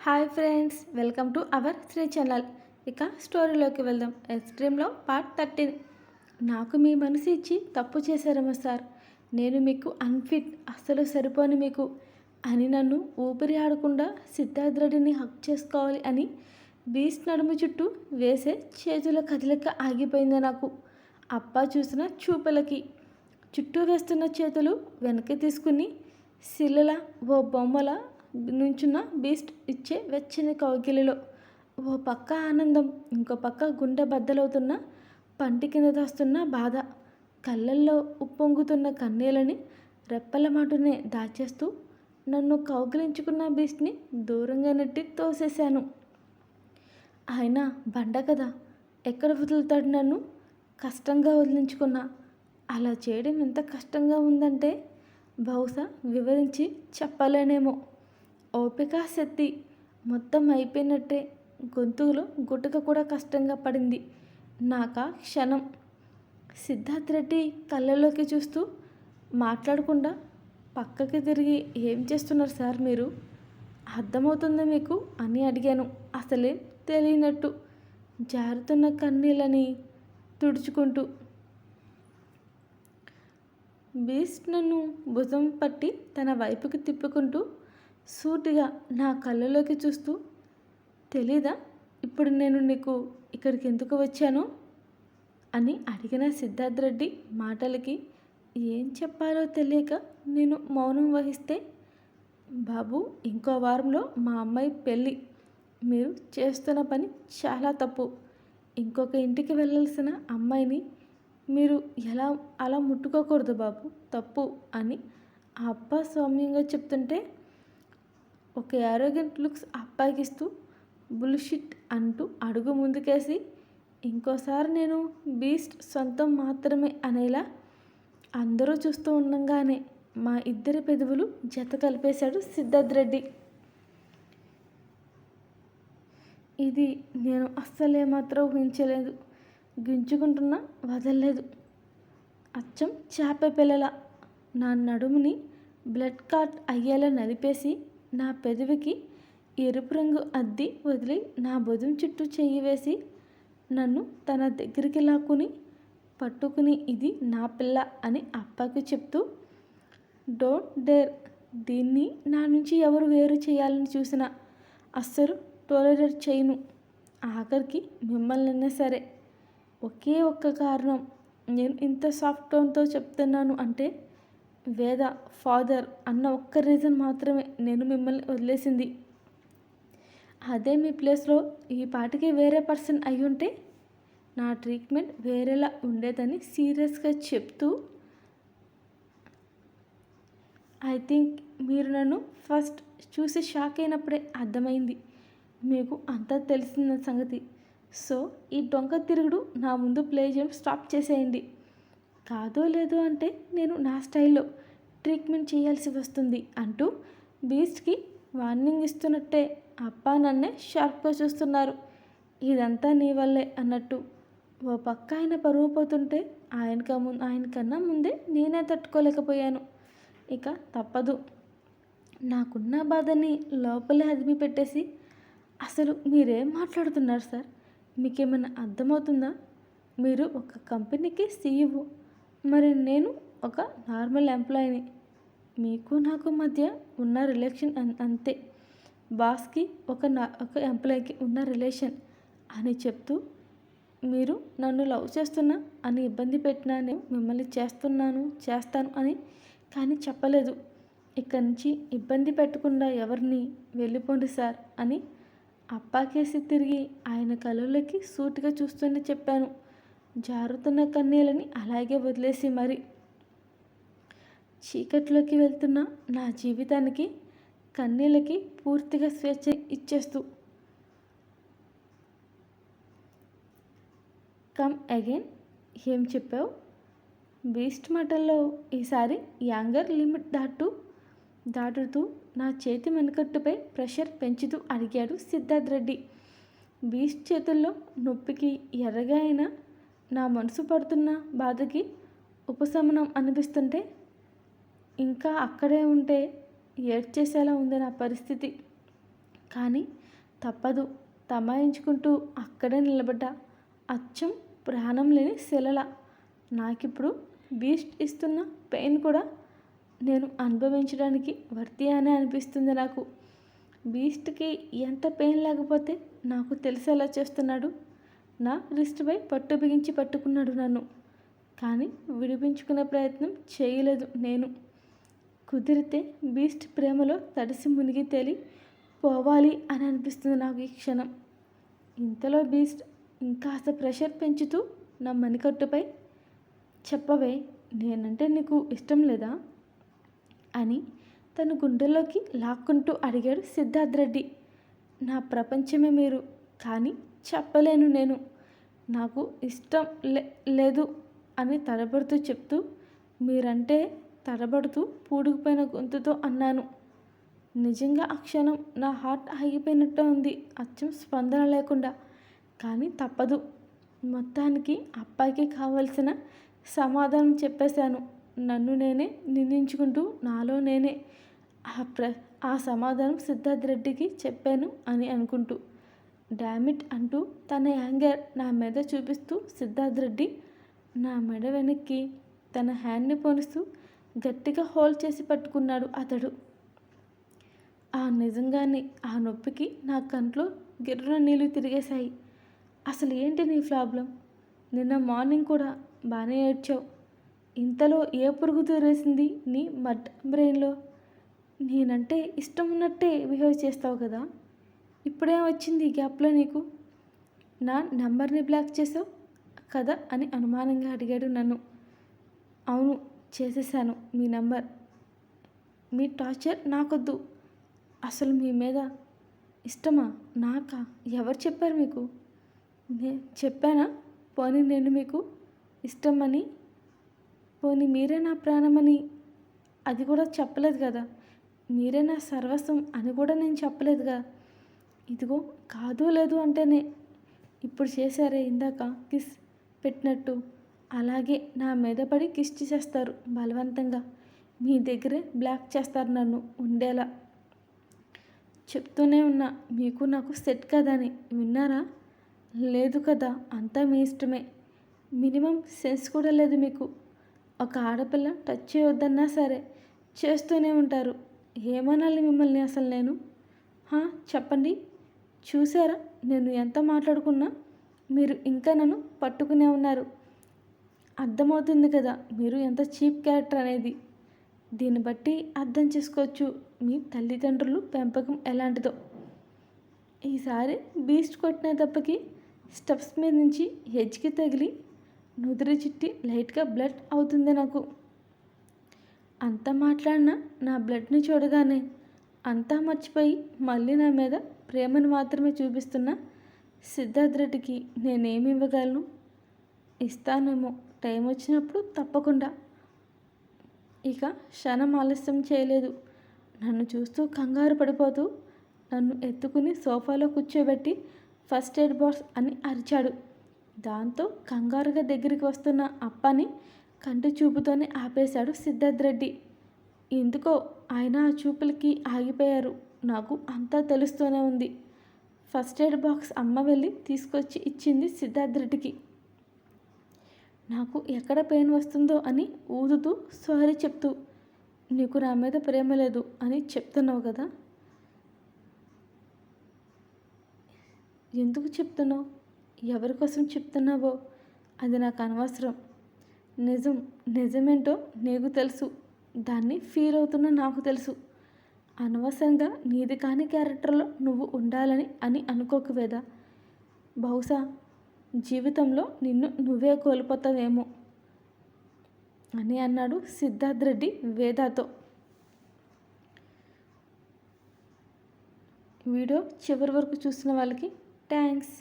Hi friends, welcome to our Sri channel. ఇక స్టోరీలోకి వెళ్దాం. ఎక్స్ట్రీమ్లో పార్ట్ 13. నాకు మీ మనసు ఇచ్చి తప్పు చేశారమ్మా సార్. నేను మీకు అన్ఫిట్, అస్సలు సరిపోని మీకు అని నన్ను ఊపిరి ఆడకుండా సిద్ధార్థ్ రెడ్డిని హక్ చేసుకోవాలి అని బీస్ట్ నడుము చుట్టూ వేసే చేతుల కదలిక ఆగిపోయింది నాకు. అప్ప చూసిన చూపులకి చుట్టూ వేస్తున్న చేతులు వెనక్కి తీసుకుని శిలల ఓ బొమ్మల నుంచున్న బీస్ట్ ఇచ్చే వెచ్చని కౌగిలిలో ఓ పక్క ఆనందం, ఇంకో పక్క గుండె బద్దలవుతున్న పంటి కింద దాస్తున్న బాధ. కళ్ళల్లో ఉప్పొంగుతున్న కన్నీళ్ళని రెప్పల మాటునే దాచేస్తూ నన్ను కౌగిలించుకున్న బీస్ట్ని దూరంగా నెట్టి తోసేశాను. ఆయన బండ కదా, ఎక్కడ వదులుతాడు నన్ను? కష్టంగా వదిలించుకున్నా. అలా చేయడం ఎంత కష్టంగా ఉందంటే బహుశా వివరించి చెప్పలేనేమో. ఓపిక శక్తి మొత్తం అయిపోయినట్టే. గొంతులో గుటక కూడా కష్టంగా పడింది నాకా క్షణం. సిద్ధార్థ్ రెడ్డి కళ్ళలోకి చూస్తూ మాట్లాడకుండా పక్కకి తిరిగి, ఏం చేస్తున్నారు సార్ మీరు? అర్థమవుతుందా మీకు అని అడిగాను, అసలేం తెలియనట్టు జారుతున్న కన్నీళ్ళని తుడుచుకుంటూ. బీస్ట్ నన్ను భుజం పట్టి తన వైపుకి తిప్పుకుంటూ సూటిగా నా కళ్ళలోకి చూస్తూ, తెలీదా ఇప్పుడు నేను నీకు ఇక్కడికి ఎందుకు వచ్చానో అని అడిగిన సిద్ధార్థ్ రెడ్డి మాటలకి ఏం చెప్పాలో తెలియక నేను మౌనం వహిస్తే, బాబు, ఇంకో వారంలో మా అమ్మాయి పెళ్ళి. మీరు చేస్తున్న పని చాలా తప్పు. ఇంకొక ఇంటికి వెళ్ళాల్సిన అమ్మాయిని మీరు అలా ముట్టుకోకూడదు బాబు, తప్పు అని ఆ అప్ప సౌమ్యంగా చెప్తుంటే ఒక యారోగెంట్ లుక్స్ అప్పాగిస్తూ బుల్షిట్ అంటూ అడుగు ముందుకేసి, ఇంకోసారి నేను బీస్ట్ సొంతం మాత్రమే అనేలా అందరూ చూస్తూ ఉండగానే మా ఇద్దరి పెదవులు జత కలిపేశాడు సిద్ధార్థ్ రెడ్డి. ఇది నేను అస్సలేమాత్రం ఊహించలేదు. గింజుకుంటున్నా వదలలేదు. అచ్చం చేప పిల్లల నా నడుముని బ్లడ్ కాట్ అయ్యేలా నలిపేసి నా పెదవికి ఎరుపు రంగు అద్ది వదిలి నా భుజం చుట్టూ చెయ్యి వేసి నన్ను తన దగ్గరికి లాక్కుని పట్టుకుని, ఇది నా పిల్ల అని అప్పకి చెప్తూ, డోంట్ డేర్, దీన్ని నా నుంచి ఎవరు వేరు చేయాలని చూసినా అస్సలు టోలరేట్ చేయను. ఆఖరికి మిమ్మల్ని సరే. ఒకే ఒక్క కారణం నేను ఇంత సాఫ్ట్ టోన్తో చెప్తున్నాను అంటే, వేద ఫాదర్ అన్న ఒక్క రీజన్ మాత్రమే నేను మిమ్మల్ని వదిలేసింది. అదే మీ ప్లేస్లో ఈ పాటికి వేరే పర్సన్ అయి ఉంటే నా ట్రీట్మెంట్ వేరేలా ఉండేదని సీరియస్గా చెప్తూ, ఐ థింక్ మీరు నన్ను ఫస్ట్ చూసి షాక్ అయినప్పుడే అర్థమైంది మీకు అంతా తెలిసిన సంగతి. సో ఈ డొంక తిరుగుడు నా ముందు ప్లే చేయడం స్టాప్ చేసేయండి. కాదో లేదో అంటే నేను నా స్టైల్లో ట్రీట్మెంట్ చేయాల్సి వస్తుంది అంటూ బీస్ట్కి వార్నింగ్ ఇస్తున్నట్టే అప్ప నన్నే షార్ప్గా చూస్తున్నారు. ఇదంతా నీ వల్లే అన్నట్టు. ఓ పక్క ఆయన పరువు పోతుంటే ఆయనకన్నా ముందే నేనే తట్టుకోలేకపోయాను. ఇక తప్పదు. నాకున్న బాధని లోపలే అదిమి పెట్టేసి, అసలు మీరేం మాట్లాడుతున్నారు సార్? మీకేమైనా అర్థమవుతుందా? మీరు ఒక కంపెనీకి సీఈఓ, మరి నేను ఒక నార్మల్ ఎంప్లాయీని. మీకు నాకు మధ్య ఉన్న రిలేషన్ అంతే. బాస్కి ఒక ఎంప్లాయీకి ఉన్న రిలేషన్ అని చెప్తూ, మీరు నన్ను లవ్ చేస్తున్నా అని ఇబ్బంది పెట్టినా నేను మిమ్మల్ని చేస్తాను అని కానీ చెప్పలేదు. ఇక్కడి నుంచి ఇబ్బంది పెట్టకుండా ఎవరిని వెళ్ళిపోండి సార్ అని అప్పాకేసి తిరిగి ఆయన కళ్ళలోకి సూటిగా చూస్తూనే చెప్పాను, జారుతున్న కన్నీళ్ళని అలాగే వదిలేసి. మరి చీకట్లోకి వెళ్తున్న నా జీవితానికి కన్నీళ్ళకి పూర్తిగా స్వేచ్ఛ ఇచ్చేస్తూ, కమ్ అగైన్, ఏం చెప్పావు? బీస్ట్ మాటల్లో ఈసారి యాంగర్ లిమిట్ దాటుతూ నా చేతి వెనుకట్టుపై ప్రెషర్ పెంచుతూ అడిగాడు సిద్ధార్థ్ రెడ్డి. బీస్ట్ చేతుల్లో నొప్పికి ఎర్రగా అయినా నా మనసు పడుతున్న బాధకి ఉపశమనం అనిపిస్తుంటే, ఇంకా అక్కడే ఉంటే ఏడ్చేసేలా ఉంది నా పరిస్థితి. కానీ తప్పదు. తమాయించుకుంటూ అక్కడే నిలబడ్డా. అచ్చం ప్రాణం లేని శిలల. నాకిప్పుడు బీస్ట్ ఇస్తున్న పెయిన్ కూడా నేను అనుభవించడానికి వర్తి అనే అనిపిస్తుంది నాకు. బీస్ట్కి ఎంత పెయిన్ లేకపోతే నాకు తెలిసేలా చేస్తున్నాడు. నా రిస్ట్పై పట్టు బిగించి పట్టుకున్నాడు నన్ను. కానీ విడిపించుకునే ప్రయత్నం చేయలేదు నేను. కుదిరితే బీస్ట్ ప్రేమలో తడిసి మునిగి తేలి పోవాలి అని అనిపిస్తుంది నాకు ఈ క్షణం. ఇంతలో బీస్ట్ ఇంకాస్త ప్రెషర్ పెంచుతూ నా మణికట్టుపై, చెప్పవే, నేనంటే నీకు ఇష్టం లేదా అని తన గుండెల్లోకి లాక్కుంటూ అడిగాడు సిద్ధార్థ్ రెడ్డి. నా ప్రపంచమే మీరు, కానీ చెప్పలేను నేను. నాకు ఇష్టం లేదు అని తడబడుతూ చెప్తూ, మీరంటే తడబడుతూ పూడుకుపోయిన గొంతుతో అన్నాను. నిజంగా ఆ క్షణం నా హార్ట్ ఆగిపోయినట్టు ఉంది, అచ్చం స్పందన లేకుండా. కానీ తప్పదు. మొత్తానికి అబ్బాయికి కావలసిన సమాధానం చెప్పేశాను. నన్ను నేనే నిందించుకుంటూ నాలో నేనే ఆ సమాధానం సిద్ధార్థ్ రెడ్డికి చెప్పాను అని అనుకుంటూ. డామిట్ అంటూ తన యాంగర్ నా మీద చూపిస్తూ సిద్ధార్థ్ రెడ్డి నా మెడ వెనక్కి తన హ్యాండ్ని పోనిస్తూ గట్టిగా హోల్డ్ చేసి పట్టుకున్నాడు అతడు. నిజంగానే ఆ నొప్పికి నా కంట్లో గిర్రున నీళ్ళు తిరిగేశాయి. అసలు ఏంటి నీ ప్రాబ్లం? నిన్న మార్నింగ్ కూడా బాగానే ఏడ్చావు. ఇంతలో ఏ పురుగు దూరేసింది నీ మడ్ బ్రెయిన్లో? నేనంటే ఇష్టం ఉన్నట్టే బిహేవ్ చేస్తావు కదా. ఇప్పుడేం వచ్చింది ఈ గ్యాప్లో నీకు? నా నెంబర్ని బ్లాక్ చేసావు కదా అని అనుమానంగా అడిగాడు నన్ను. అవును, చేసేసాను మీ నెంబర్. మీ టార్చర్ నాకొద్దు. అసలు మీ మీద ఇష్టమా నాకా? ఎవరు చెప్పారు మీకు? చెప్పానా? పోనీ నేను మీకు ఇష్టమని, పోనీ మీరే నా ప్రాణమని అది కూడా చెప్పలేదు కదా. మీరే నా సర్వస్వం అని కూడా నేను చెప్పలేదుగా. ఇదిగో కాదు లేదు అంటేనే ఇప్పుడు చేశారే ఇందాక కిస్ పెట్టినట్టు, అలాగే నా మీద పడి కిస్ చేసేస్తారు బలవంతంగా. మీ దగ్గరే బ్లాక్ చేస్తారు నన్ను ఉండేలా. చెప్తూనే ఉన్నా మీకు నాకు సెట్ కదని. విన్నారా? లేదు కదా, అంతా మీ ఇష్టమే. మినిమం సెన్స్ కూడా లేదు మీకు. ఒక ఆడపిల్ల టచ్ చేయొద్దన్నా సరే చేస్తూనే ఉంటారు. ఏమనాలి మిమ్మల్ని అసలు నేను? చెప్పండి. చూసారా నేను ఎంత మాట్లాడుకున్నా మీరు ఇంకా నన్ను పట్టుకునే ఉన్నారు. అర్థమవుతుంది కదా మీరు ఎంత చీప్ క్యారెక్టర్ అనేది. దీన్ని బట్టి అర్థం చేసుకోవచ్చు మీ తల్లిదండ్రులు పెంపకం ఎలాంటిదో. ఈసారి బీస్ట్ కొట్టిన దెబ్బకి స్టెప్స్ మీద నుంచి హెడ్జ్కి తగిలి నుదిరి చిట్టి లైట్గా బ్లడ్ అవుతుంది నాకు. అంత మాట్లాడినా నా బ్లడ్ని చూడగానే అంతా మర్చిపోయి మళ్ళీ నా మీద ప్రేమను మాత్రమే చూపిస్తున్న సిద్ధార్థ్ రెడ్డికి నేనేమి ఇవ్వగలను? ఇస్తానేమో టైం వచ్చినప్పుడు తప్పకుండా. ఇక క్షణం ఆలస్యం చేయలేదు. నన్ను చూస్తూ కంగారు పడిపోతూ నన్ను ఎత్తుకుని సోఫాలో కూర్చోబెట్టి ఫస్ట్ ఎయిడ్ బాక్స్ అని అరిచాడు. దాంతో కంగారుగా దగ్గరికి వస్తున్న అప్పని కంటి చూపుతోనే ఆపేశాడు సిద్ధార్థ్ రెడ్డి. ఎందుకో ఆయన ఆ చూపులకి ఆగిపోయారు. నాకు అంతా తెలుస్తూనే ఉంది. ఫస్ట్ ఎయిడ్ బాక్స్ అమ్మ వెళ్ళి తీసుకొచ్చి ఇచ్చింది సిద్ధార్థ్ రెడ్డికి. నాకు ఎక్కడ పెయిన్ వస్తుందో అని ఊదుతూ సారీ చెప్తూ, నీకు నా మీద ప్రేమ లేదు అని చెప్తున్నావు కదా. ఎందుకు చెప్తున్నావు? ఎవరి కోసం చెప్తున్నావో అది నాకు అనవసరం. నిజమేంటో నీకు తెలుసు. దాన్ని ఫీల్ అవుతున్నా నాకు తెలుసు. అనవసరంగా నీది కాని క్యారెక్టర్లో నువ్వు ఉండాలని అని అనుకోకు వేద. బహుశా జీవితంలో నిన్ను నువ్వే కోల్పోతావేమో అని అన్నాడు సిద్ధార్థ్ రెడ్డి వేదాతో. వీడియో చివరి వరకు చూసిన వాళ్ళకి థ్యాంక్స్.